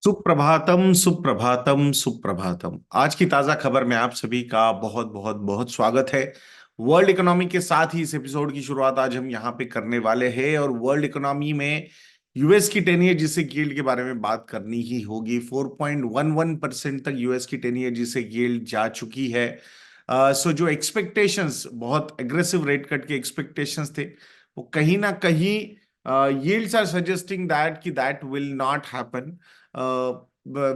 सुप्रभातम सुप्रभातम सुप्रभातम। आज की ताजा खबर में आप सभी का बहुत बहुत बहुत स्वागत है। वर्ल्ड इकोनॉमी के साथ ही इस एपिसोड की शुरुआत आज हम यहाँ पे करने वाले हैं और वर्ल्ड इकोनॉमी में यूएस की 10 ईयर जिसे यील्ड के बारे में बात करनी ही होगी। 4.11% तक यूएस की 10 ईयर जिसे यील्ड जा चुकी है। सो जो एक्सपेक्टेशंस, बहुत एग्रेसिव रेट कट के एक्सपेक्टेशंस थे, वो कहीं ना कहीं yields are suggesting that कि that will not happen.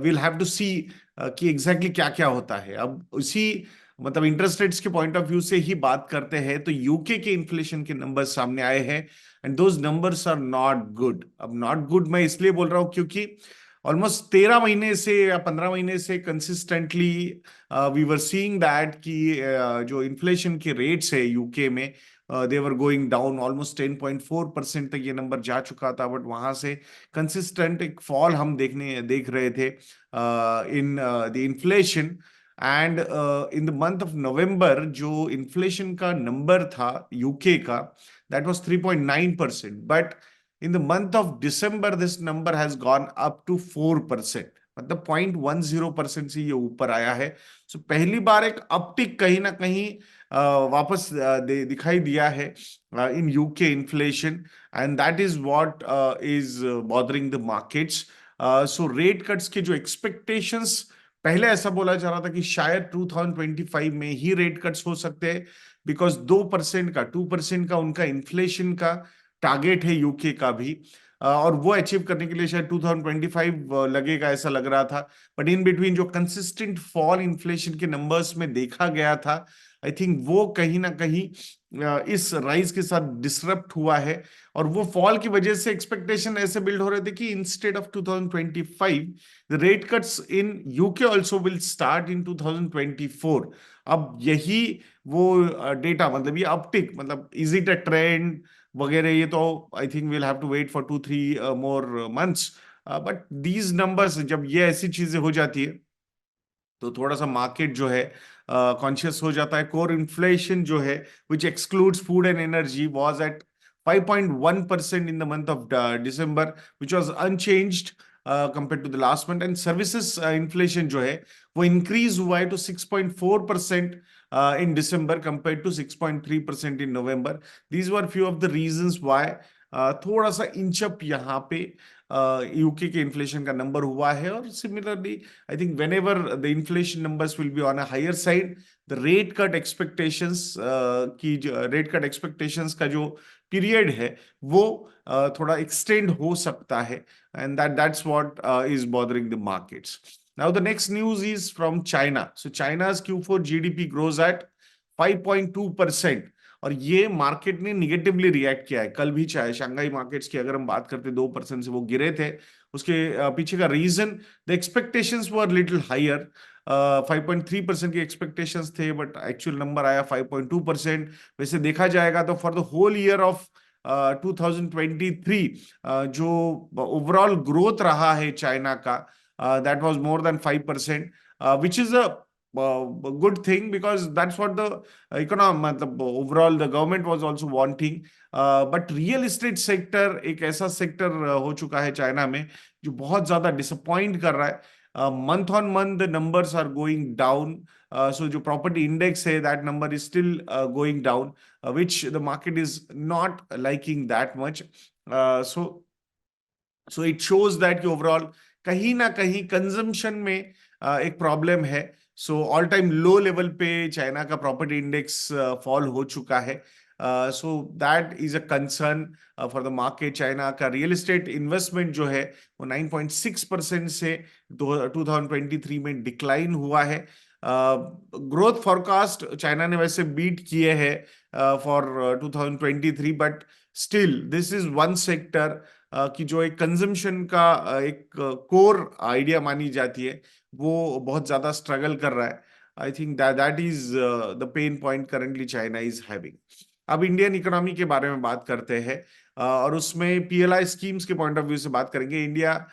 Will have to see कि एग्जैक्टली क्या क्या होता है। अब उसी मतलब इंटरेस्ट रेट्स के पॉइंट ऑफ व्यू से ही बात करते हैं तो यूके के इन्फ्लेशन के नंबर्स सामने आए हैं and those numbers are not good. अब नॉट गुड मैं इसलिए बोल रहा हूं क्योंकि ऑलमोस्ट 13 महीने से या 15 महीने से consistently we were seeing that कि जो इन्फ्लेशन के रेट्स है यूके में, they were going down. Almost 10.4% तक ये नंबर जा चुका था, बट वहां से कंसिस्टेंट एक फॉल हम देख रहे थे in the inflation. And in the month of November जो इन्फ्लेशन का नंबर था यूके का, that was 3.9%, but in the month of December this number has gone up to 4%। मतलब 0.10% से ये ऊपर आया है। सो पहली बार एक अपटिक कहीं ना कहीं वापस दिखाई दिया है in UK inflation, and that is what is bothering the markets. So rate cuts के जो एक्सपेक्टेशंस, पहले ऐसा बोला जा रहा था कि शायद 2025 में ही रेट कट्स हो सकते हैं, बिकॉज 2% का 2% का उनका इन्फ्लेशन का टारगेट है यूके का भी। और वो अचीव करने के लिए शायद 2025 लगेगा ऐसा लग रहा था। बट इन बिटवीन जो कंसिस्टेंट फॉल इन्फ्लेशन के नंबर्स में देखा गया था, आई थिंक वो कहीं ना कहीं इस राइज के साथ डिसरप्ट हुआ है। और वो फॉल की वजह से एक्सपेक्टेशन ऐसे बिल्ड हो रहे थे कि instead of 2025 the rate cuts in UK also will start in 2024। अब यही वो डेटा, मतलब ये अपटिक, मतलब इज इट अ ट्रेंड वगैरह, ये तो I think will have to wait for 2-3 more months. But these numbers, जब ये ऐसी चीजें हो जाती है तो थोड़ा सा मार्केट जो है कॉन्शियस हो जाता है। कोर इन्फ्लेशन जो है which excludes food and energy was at 5.1% in the month of December, which was unchanged compare to the last month. And services inflation जो है वो इंक्रीज हुआ है to 6.4% in December compared to 6.3% in November. These were few of the reasons why थोड़ा सा इंचअप यहाँ पे UK के इन्फ्लेशन का नंबर हुआ है। और similarly I think whenever the inflation numbers will be on a higher side, the rate cut expectations की रेट कट एक्सपेक्टेशंस का जो पीरियड है वो थोड़ा एक्सटेंड हो सकता है। And that's what is bothering the markets. Now the next news is from China. So China's Q4 GDP grows at 5.2%। और ये मार्केट ने निगेटिवली रिएक्ट किया है। कल भी चाहे शंघाई मार्केट्स की अगर हम बात करते 2% से वो गिरे थे। उसके पीछे का reason, the expectations were little higher. 5.3% की एक्सपेक्टेशंस थे, बट एक्चुअल नंबर आया 5.2%। वैसे देखा जाएगा तो for the whole year of 2023 जो ओवरऑल ग्रोथ रहा है चाइना का, that was more than 5%, which is a good thing because that's what the economy, मतलब overall the government was also wanting. But real estate sector एक ऐसा sector हो चुका है चाइना में जो बहुत ज्यादा डिसअपॉइंट कर रहा है। Month on month the numbers are going down. So जो प्रॉपर्टी इंडेक्स है that number is still going down, which the market is not liking that much. So it shows that कि ओवरऑल कहीं ना कहीं consumption में एक problem है। So all time low level पे चाइना का प्रॉपर्टी इंडेक्स फॉल हो चुका है। So that is a concern for the market. China का रियल एस्टेट इन्वेस्टमेंट जो है वो 9.6% से 2023 में डिक्लाइन हुआ है। ग्रोथ फॉरकास्ट चाइना ने वैसे बीट किए हैं for 2023, but still this is one sector कि जो एक कंजम्पशन का एक कोर आइडिया मानी जाती है, वो बहुत ज्यादा स्ट्रगल कर रहा है। आई think that is the pain point currently China is having. अब इंडियन इकोनॉमी के बारे में बात करते हैं और उसमें पीएलआई स्कीम्स के पॉइंट ऑफ व्यू से बात करेंगे। इंडिया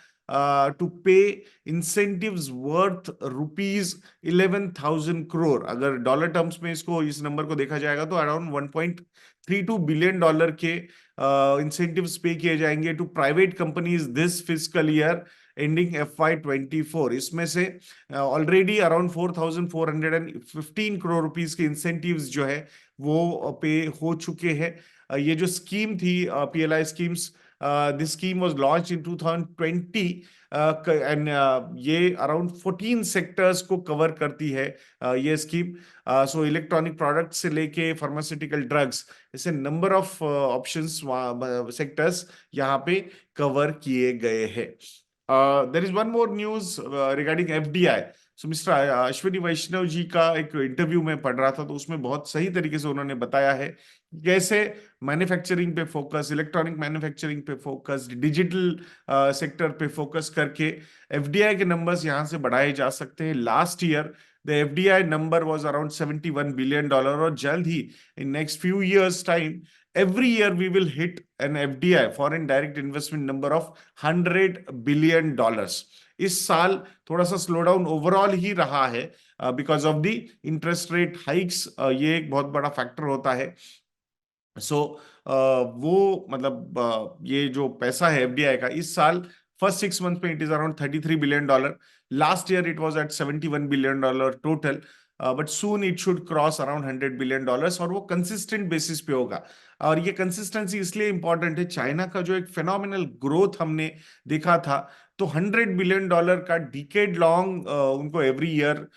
टू पे इंसेंटिव्स वर्थ ₹11,000 crore। अगर डॉलर टर्म्स में इसको, इस नंबर को देखा जाएगा तो अराउंड $1.32 billion के इंसेंटिव्स पे किए जाएंगे to private companies this fiscal year ending FY 24, इसमें से ऑलरेडी अराउंड 4,415 करोड़ रुपीज के इंसेंटिव्स जो है वो पे हो चुके हैं। ये जो स्कीम थी, PLI schemes, this scheme was launch in 2020, and ये अराउंड 14 सेक्टर्स को कवर करती है, ये स्कीम। सो इलेक्ट्रॉनिक प्रोडक्ट से लेके फार्मास्यूटिकल ड्रग्स, ऐसे नंबर ऑफ ऑप्शंस सेक्टर्स यहाँ पे कवर किए गए हैं। There is one more news regarding FDI। So mister Ashwini Vaishnaw ji का एक इंटरव्यू में पढ़ रहा था, तो उसमें बहुत सही तरीके से उन्होंने बताया है कि कैसे मैन्युफैक्चरिंग पे फोकस, इलेक्ट्रॉनिक मैन्युफैक्चरिंग पे फोकस, डिजिटल सेक्टर पे फोकस करके FDI के नंबर्स यहाँ से बढ़ाए जा सकते हैं। Last year the FDI number was around $71 billion, और जल्द ही in next few years time every year we will hit an FDI, foreign direct investment number of $100 billion। इस साल थोड़ा सा स्लो डाउन ओवरऑल ही रहा है because of the interest rate hikes, ये एक बहुत बड़ा फैक्टर होता है। सो वो मतलब ये जो पैसा है FDI का, इस साल फर्स्ट 6 मंथ में it is around $33 billion. Last year it was at $71 billion total, but soon it should cross around $100 billion, और वो कंसिस्टेंट बेसिस पे होगा। और ये कंसिस्टेंसी इसलिए इंपॉर्टेंट है, चाइना का जो एक फिनोमिनल ग्रोथ हमने देखा था, तो $100 बिलियन का डिकेड लॉन्ग उनको एवरी ईयर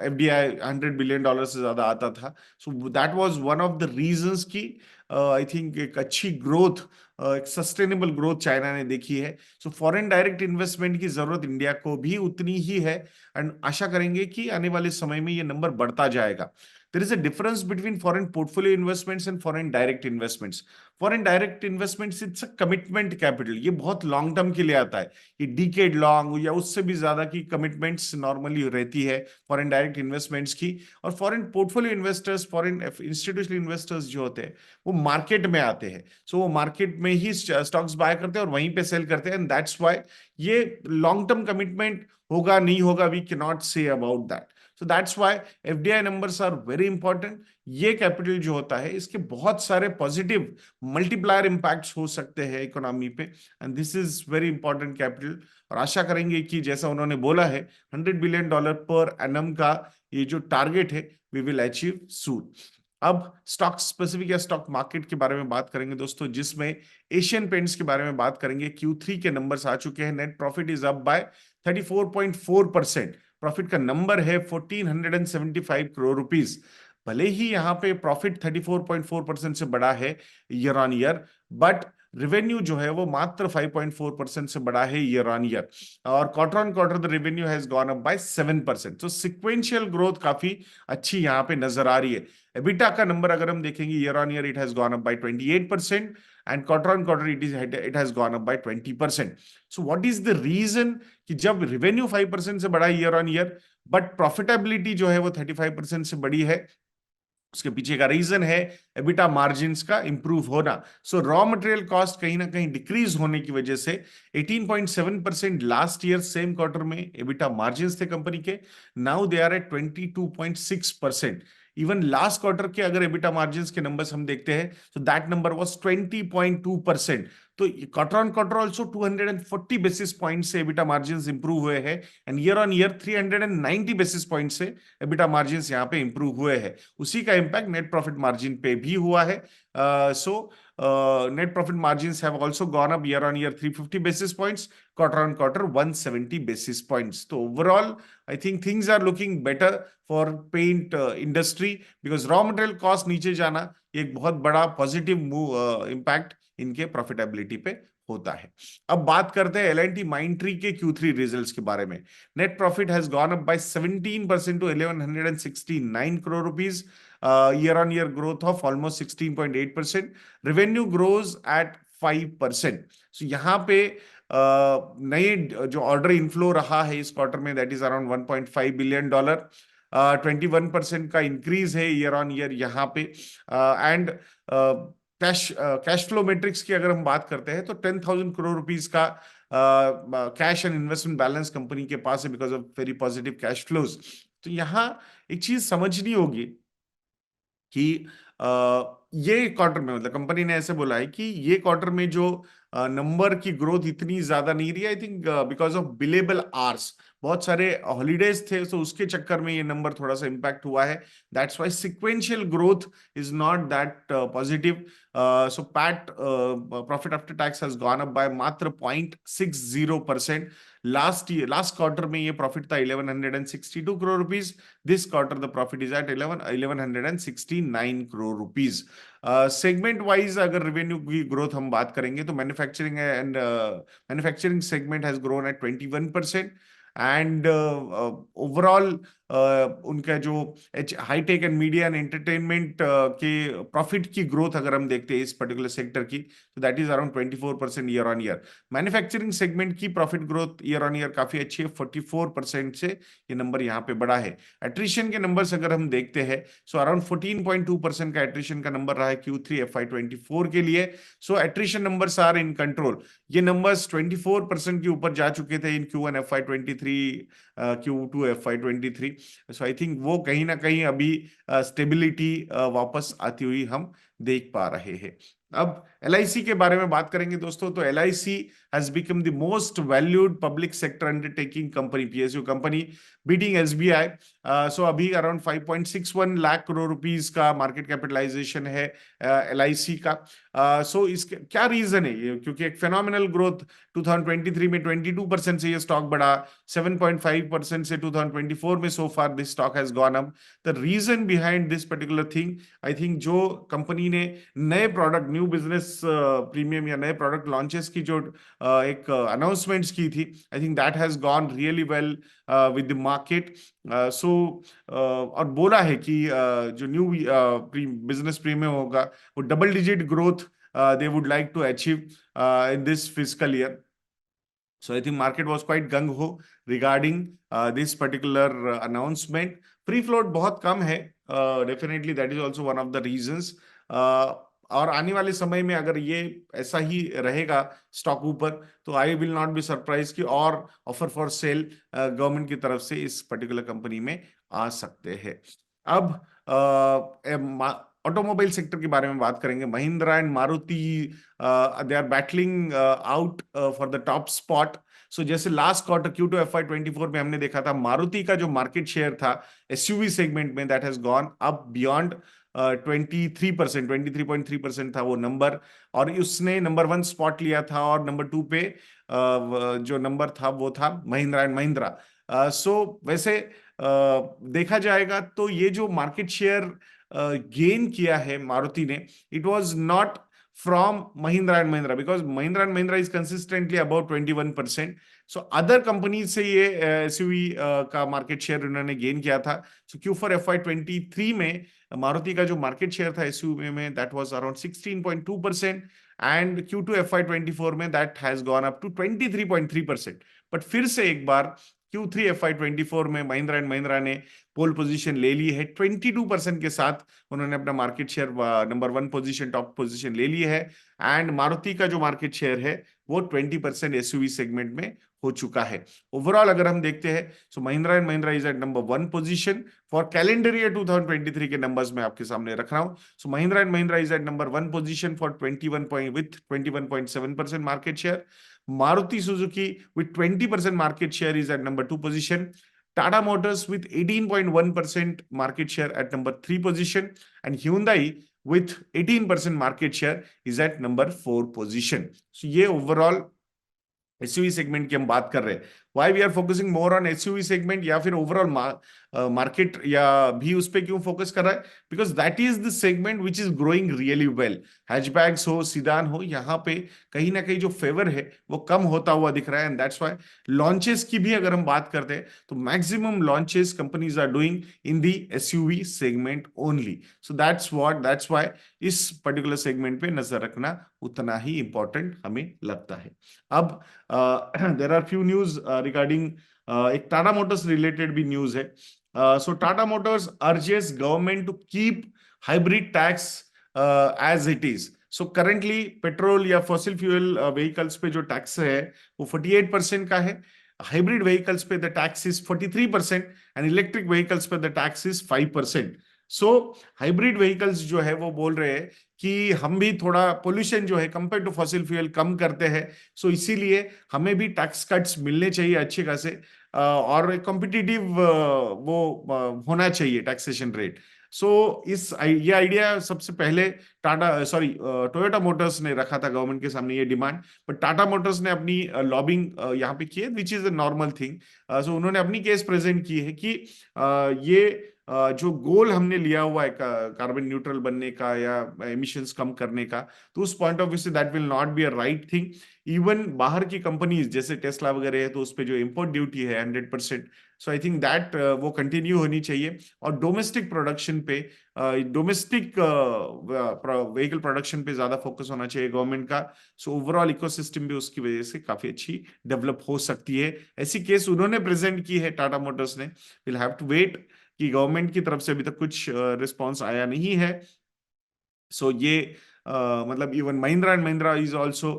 FDI $100 बिलियन से ज्यादा आता था। So that was one of the reasons की आई थिंक एक अच्छी ग्रोथ, एक सस्टेनेबल ग्रोथ चाइना ने देखी है। सो फॉरेन डायरेक्ट इन्वेस्टमेंट की जरूरत इंडिया को भी उतनी ही है, एंड आशा करेंगे कि आने वाले समय में ये नंबर बढ़ता जाएगा। There is a difference between foreign portfolio investments and foreign direct investments. Foreign direct investments it's a commitment capital, ये बहुत लॉन्ग टर्म के लिए आता है, ये डिकेड लॉन्ग या उससे भी ज्यादा की कमिटमेंट्स नॉर्मली रहती है फॉरेन डायरेक्ट इन्वेस्टमेंट्स की। और foreign portfolio investors, foreign institutional investors जो होते हैं, वो मार्केट में आते हैं। सो वो मार्केट में ही स्टॉक्स बाय करते हैं और वहीं पे सेल करते हैं, एंड दैट्स व्हाई ये लॉन्ग टर्म कमिटमेंट होगा नहीं होगा, we can not say about that. So that's why FDI numbers are very important. ये कैपिटल जो होता है, इसके बहुत सारे पॉजिटिव मल्टीप्लायर इंपैक्ट्स हो सकते हैं इकोनॉमी पे, and this is very important capital. और आशा करेंगे कि जैसा उन्होंने बोला है, $100 बिलियन पर एनम का ये जो टारगेट है, वी विल अचीव सून। अब स्टॉक स्पेसिफिक या स्टॉक मार्केट के बारे में बात करेंगे दोस्तों, जिसमें एशियन पेंट्स के बारे में बात करेंगे। Q3 के नंबर्स आ चुके हैं। Net profit is up by 34.4%। Profit का नंबर है 1,475 करोड़ रुपीज। भले ही यहाँ पे प्रॉफिट 34.4% से बड़ा है year on year, but revenue जो है वो मात्र 5.4% से बड़ा है ईयर ऑन ईयर। और quarter on quarter the revenue has gone up bye 7%। तो सिक्वेंशियल ग्रोथ काफी अच्छी यहाँ पे नजर आ रही है। एबिटा का नंबर अगर हम देखेंगे, year on year it has gone up by 28%, and quarter on quarter it has gone up by 20%। So what is the reason कि जब रेवेन्यू 5% से बढ़ा year on year, but profitability जो है वो 35% से बड़ी है? उसके पीछे का रीजन है एबिटा मार्जिन्स का इंप्रूव होना। सो रॉ मटेरियल कॉस्ट कहीं ना कहीं डिक्रीज होने की वजह से 18.7% लास्ट ईयर सेम क्वार्टर में एबिटा मार्जिन्स थे कंपनी के, now they are at 22.6%। Even last quarter के अगर एबिटा मार्जिन्स के नंबर्स हम देखते हैं, तो दैट नंबर वाज 20.2%। तो quarter on quarter also 240 basis point से एबिटा मार्जिन्स इंप्रूव हुए हैं, and year on year 390 basis point से एबिटा मार्जिन्स यहाँ पे इंप्रूव हुए हैं। उसी का इंपैक्ट नेट प्रॉफिट मार्जिन पे भी हुआ है। So net profit margins have also gone up year on year 350 basis points, quarter on quarter 170 basis points. तो overall I think things are looking better for paint industry, because raw material cost नीचे जाना एक बहुत बड़ा positive impact इनके profitability पे होता है। अब बात करते हैं L&T Mindtree के Q3 रिजल्ट्स के बारे में। Net profit has gone up by 17% to 1,169 crore rupees, year on year growth of almost 16.8%. Revenue grows at 5%. So यहाँ पे नए जो ऑर्डर इनफ्लो रहा है इस क्वार्टर में, दैट इज अराउंड $1.5 बिलियन। 21% का इंक्रीज है ईयर ऑन ईयर यहाँ पे। एंड कैश फ्लो मेट्रिक्स की अगर हम बात करते हैं, तो 10,000 करोड़ रुपीज का cash and investment balance company के पास है because of very positive cash flows. तो यहाँ एक चीज समझनी होगी कि ये क्वार्टर में, मतलब कंपनी ने ऐसे बोला है कि ये क्वार्टर में जो नंबर की ग्रोथ इतनी ज्यादा नहीं रही, I think because of billable hours, बहुत सारे हॉलीडेज थे, तो उसके चक्कर में ये नंबर थोड़ा सा इम्पैक्ट हुआ है। That's why sequential growth is not that positive. So PAT profit after tax has gone up by मात्र 0.60%। लास्ट क्वार्टर में ये प्रॉफिट था 1162 crore rupees. This quarter the profit is at 1169 crore rupees. Segment wise अगर revenue की growth हम बात करेंगे तो manufacturing segment has grown at 21%। And overall उनका जो hitech and media and entertainment के प्रॉफिट की ग्रोथ अगर हम देखते हैं इस पर्टिकुलर सेक्टर की, तो that is around 24% year on year. Manufacturing segment की profit growth year on year काफी अच्छी है, 44% से ये नंबर यहाँ पे बढ़ा है। एट्रिशन के नंबर्स अगर हम देखते हैं, सो अराउंड 14.2% का एट्रिशन का नंबर रहा है Q3 FY24 के लिए। So attrition numbers are in control. ये नंबर्स 24% के ऊपर जा चुके थे इन Q1 FY23, Q2 FY23। So I think वो कहीं ना कहीं अभी स्टेबिलिटी वापस आती हुई हम देख पा रहे हैं। अब LIC के बारे में बात करेंगे दोस्तों, तो LIC has become the most valued public sector undertaking company, PSU company, beating SBI। सो अभी अराउंड 5.61 लाख करोड़ रुपीस का मार्केट कैपिटलाइजेशन है LIC का। सो इसके क्या रीजन है ये, क्योंकि एक फेनोमिनल ग्रोथ 2023 में 22% से ये स्टॉक बढ़ा, 7.5% से 2024 में so far this stock has gone up. The reason behind this particular thing, I think जो कंपनी ने नए प्रोडक्ट, न्यू बिजनेस प्रीमियम या नए प्रोडक्ट लॉन्चेस की जो एक अनाउंसमेंट्स की थी, I think that has gone really well with the market. So और बोला है कि जो न्यू बिजनेस प्रीमियम होगा वो double digit growth they would like to achieve in this fiscal year. So I think market was quite gung ho regarding this particular announcement. Free float बहुत कम है, definitely that is also one of the reasons. और आने वाले समय में अगर ये ऐसा ही रहेगा स्टॉक ऊपर, तो I will not be surprise कि और ऑफर फॉर सेल गवर्नमेंट की तरफ से इस पर्टिकुलर कंपनी में आ सकते हैं। अब ऑटोमोबाइल सेक्टर के बारे में बात करेंगे। Mahindra and Maruti they are battling out for the top spot. So जैसे लास्ट क्वार्टर Q2 FY24 में हमने देखा था, मारुति का जो मार्केट शेयर था SUV सेगमेंट में, that has gone up beyond 23%, 23.3% था वो नंबर, और उसने नंबर 1 स्पॉट लिया था, और नंबर 2 पे जो नंबर था वो था महिंद्रा एंड महिंद्रा। सो वैसे देखा जाएगा तो ये जो मार्केट शेयर गेन किया है मारुति ने, it was not from Mahindra and Mahindra, because Mahindra and Mahindra is consistently about 21%. So other companies से ये SUV का मार्केट शेयर उन्होंने गेन किया था। So Q4 FY23 में मारुति का जो मार्केट शेयर था SUV में, that was around 16.2%, and Q2 FY24 में that has gone up to 23.3%. But फिर से एक बार Q3 FY24 में महिंद्रा एंड महिंद्रा ने पोल पोजीशन ले ली है 22% के साथ। उन्होंने अपना market share number 1 position, top position ले ली है। एंड मारुति का जो मार्केट शेयर है वो 20% SUV सेगमेंट में हो चुका है। ओवरऑल अगर हम देखते हैं, so Mahindra and Mahindra is at number 1 position for calendar year 2023 के नंबर्स में आपके सामने रख रहा हूं। So Mahindra and Mahindra is at number 1 position for 21.7% market share. Maruti Suzuki with 20% market share is at number 2 position. Tata Motors with 18.1% market share at number 3 position. And Hyundai with 18% market share is at number 4 position. So ये overall SUV segment की हम बात कर रहे हैं। Why we are focusing more on SUV segment, या फिर overall market या भी उस पर क्यों फोकस कर रहा है? Because that is the segment which is growing really well. Hatchbacks हो, सीडान हो, यहाँ पे कहीं ना कहीं जो फेवर है वो कम होता हुआ दिख रहा है। एंड दैट्स वाई लॉन्चेस की भी अगर हम बात करते हैं तो maximum launches companies are doing in the SUV segment only. So that's why इस पर्टिकुलर सेगमेंट पे नजर रखना उतना ही इंपॉर्टेंट हमें लगता है। अब there are few news regarding एक टाटा मोटर्स रिलेटेड भी न्यूज है। So Tata Motors urges government to keep hybrid tax as it is. So currently petrol या फॉसिल फ्यूल व्हीकल्स पे जो टैक्स है वो 48% का है। हाइब्रिड व्हीकल्स पे the tax is 43% and electric vehicles पे the tax is 5%। So hybrid vehicles जो है वो बोल रहे हैं कि हम भी थोड़ा पोल्यूशन जो है कंपेयर टू फॉसिल फ्यूल कम करते हैं, सो इसीलिए हमें भी टैक्स कट्स मिलने चाहिए अच्छे खासे, और कॉम्पिटिटिव वो होना चाहिए टैक्सेशन रेट। सो ये आइडिया सबसे पहले टाटा सॉरी टोयोटा मोटर्स ने रखा था गवर्नमेंट के सामने ये डिमांड, बट टाटा मोटर्स ने अपनी लॉबिंग यहाँ पे की है, which is a normal thing. So उन्होंने अपनी केस प्रेजेंट की है कि ये जो गोल हमने लिया हुआ है कार्बन न्यूट्रल बनने का या एमिशंस कम करने का, तो उस point of view say that will not be a right thing. Even बाहर की कंपनीज जैसे टेस्ला वगैरह है, तो उस पे जो इम्पोर्ट ड्यूटी है 100%, सो आई थिंक दैट वो कंटिन्यू होनी चाहिए। और डोमेस्टिक प्रोडक्शन पे, डोमेस्टिक व्हीकल प्रोडक्शन पे ज्यादा फोकस होना चाहिए गवर्नमेंट का। सो ओवरऑल इकोसिस्टम भी उसकी वजह से काफी अच्छी डेवलप हो सकती है। ऐसी केस उन्होंने प्रेजेंट की है टाटा मोटर्स ने। विल हैव टू वेट कि गवर्नमेंट की तरफ से अभी तक कुछ रिस्पॉन्स आया नहीं है। सो ये मतलब even Mahindra and Mahindra is also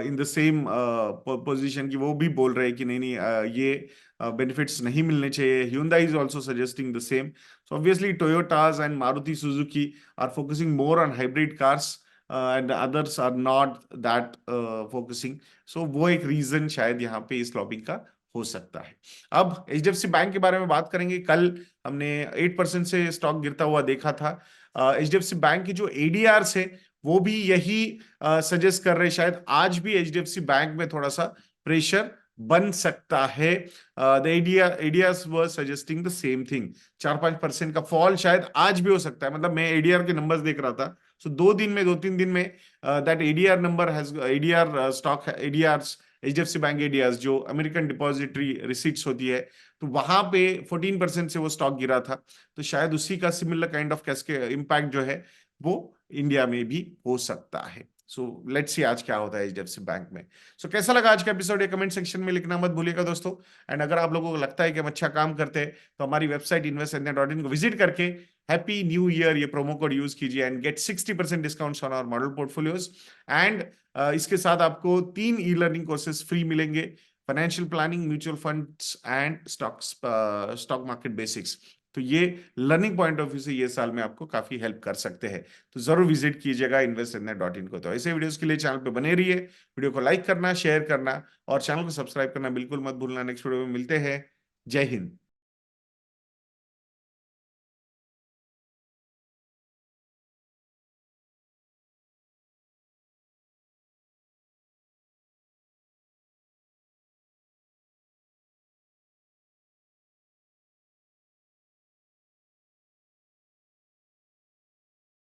in the same position की वो भी बोल रहे हैं कि नहीं नहीं ये बेनिफिट्स नहीं मिलने चाहिए। Hyundai is also suggesting the same. So obviously Toyotas and Maruti Suzuki are focusing more on hybrid cars and others are not that focusing. So वो एक रीजन शायद यहाँ पे इस लॉबिंग का हो सकता है। अब एचडीएफसी बैंक के बारे में बात करेंगे। कल हमने 8% से स्टॉक गिरता हुआ देखा था। एचडीएफसी बैंक की जो एडीआर है वो भी यही सजेस्ट कर रहे हैं, शायद आज भी एचडीएफसी बैंक में थोड़ा सा प्रेशर बन सकता है। The ADRs were suggesting the same thing. 4-5% का फॉल शायद आज भी हो सकता है। मतलब मैं एडीआर के नंबर्स देख रहा था, सो 2 दिन में 2-3 दिन में that ADR number has ADR stock ADR HDFC bank ADRs जो अमेरिकन डिपॉजिटरी रिसीट्स होती है, तो वहां पे 14% से वो स्टॉक गिरा था। तो शायद उसी का सिमिलर काइंड ऑफ कैस्के इम्पैक्ट जो है वो इंडिया में भी हो सकता है। सो लेट्स सी आज क्या होता है एचडीएफसी बैंक में। सो कैसा लगा आज का एपिसोड, ये कमेंट सेक्शन में लिखना मत भूलिएगा दोस्तों। एंड अगर आप लोगों को लगता है कि हम अच्छा काम करते हैं, तो हमारी वेबसाइट इन्वेस्ट.इन को विजिट करके हैप्पी न्यू ईयर ये प्रोमो कोड यूज कीजिए and get 60% discount on our model portfolios. And इसके साथ आपको 3 ई लर्निंग कोर्सेज फ्री मिलेंगे: financial planning, mutual funds and stock market basics. तो ये लर्निंग पॉइंट ऑफ व्यू से ये साल में आपको काफी हेल्प कर सकते हैं। तो जरूर विजिट कीजिएगा इन्वेस्ट.इन को। तो ऐसे वीडियोस के लिए चैनल पे बने रहिए, वीडियो को लाइक करना, शेयर करना और चैनल को सब्सक्राइब करना बिल्कुल मत भूलना। नेक्स्ट वीडियो में मिलते हैं। जय हिंद।